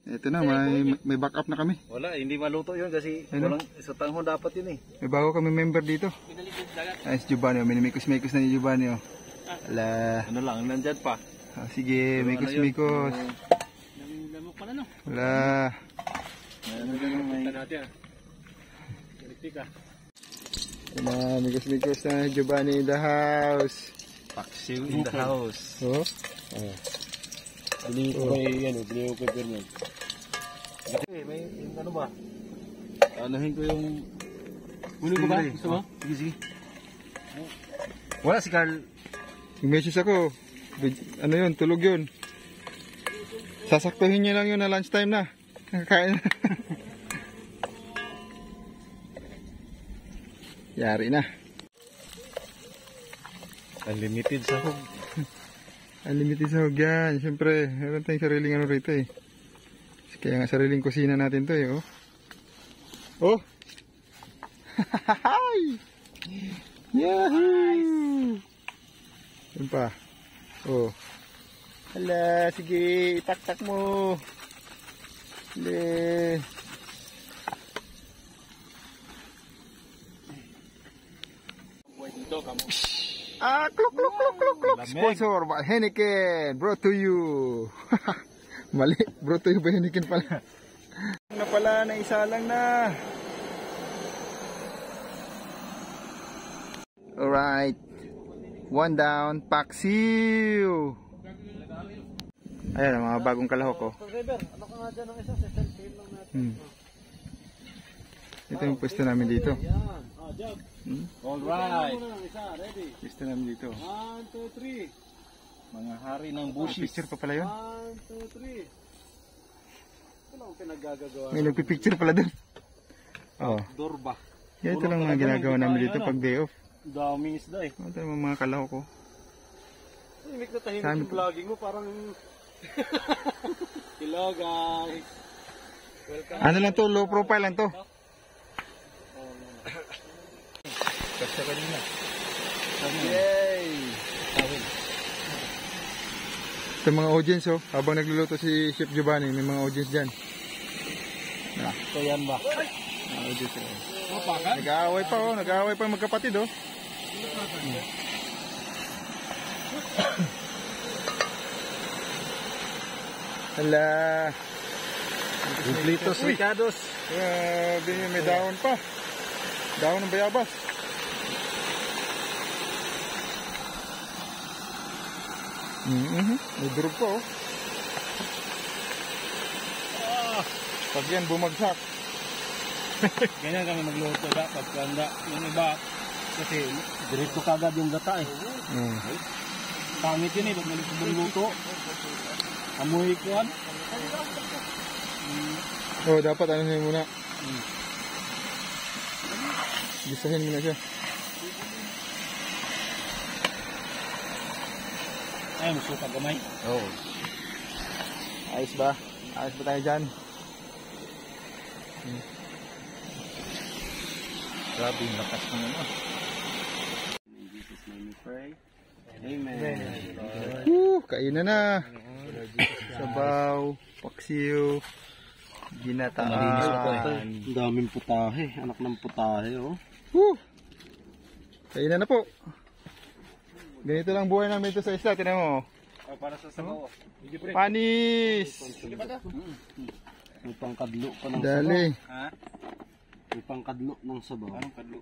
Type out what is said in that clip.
Ito na, may backup na kami. Wala, hindi maluto yun kasi walang sa tanghon dapat yun eh. May bago kami member dito. Ay, si Giovanni, minimikos-mikos na ni Giovanni. Ala. Ano lang, nandyan pa. Sige, mikos-mikos. Lamok pala no? Wala. Ito na, mikos-mikos na Giovanni in the house. Paksiw in the house. Oh? Bili ko kay Fernand. May ano ba? Anuhin ko yung... Kunin ko ba? Gusto mo? Sige, sige. Wala si Carl. Yung message ako. Ano yun? Tulog yun. Sasaktuhin niyo lang yun na lunchtime na. Nakakain na. Yari na. Unlimited sahog. Unlimited sahog yan. Siyempre, meron tayong sariling ano rito eh. Kaya nga sariling kusina natin to eh. Oh! Oh! Yahoo! Yan pa. Oh! Hala, sige, itaktak mo. Hali. Kluk, kluk, kluk, kluk, kluk. Sponsor by Heineken, brought to you. Mali, brought to you by Heineken pala. Na pala, na isa lang na. Alright. One down, paksiw. Ayan, ang mga bagong kalahok ko. Ano ka nga dyan ng isa? Selfie lang natin. Ito yung pwesto namin dito. Yan. Jog. Alright. Isa, ready. Pwesto namin dito. 1, 2, 3. Mga hari ng bushes. Picture pa pala yun. 1, 2, 3. Ito lang ang pinaggagawa. May nagpipicture pala dun. Oh. Dorba. Yan, ito lang mga ginagawa namin dito pag day off. Daming isda eh. Ito yung mga kalahok ko. Tahimik na tahimik yung vlogging mo. Parang... Hello guys. Welcome. Ano lang to, low profile lang to. Kasi kanina. Yay! Ito mga audience oh, habang nagluluto si Chef Giovanni, may mga audience dyan. Ito yan ba? Audience oh. Nag-aaway pa oh, nag-aaway pa magkapatid oh. Hala. Completos Ricados. Grabe, may dahon pa. Dahon ng bayabas. May durog pa oh. Pag yan bumagsak. Ganyan kami magluto dapat. Kanda yung iba. Kasi diretso kagad yung gata eh. Pangit yun eh. Pag magluto. Amoy kuwan. Oh, dapat ano niya muna. Gisahin mo na siya. Ay, masuka gamay. Oh. Ayos ba? Ayos ba tayo dyan? Grabe yung lakas ng ano. In Jesus' name we pray. Amen. Kainan na. Sabaw, paksiw, ginataan. Ang daming putahe. Anak ng putahe, oh. Kainan na po. Ganito lang buhay namin ito sa isla. Tinan mo. Para sa sabaw. Panis! May pangkadlo pa ng Dali. sabaw. May pangkadlo ng sabaw. Anong kadlo?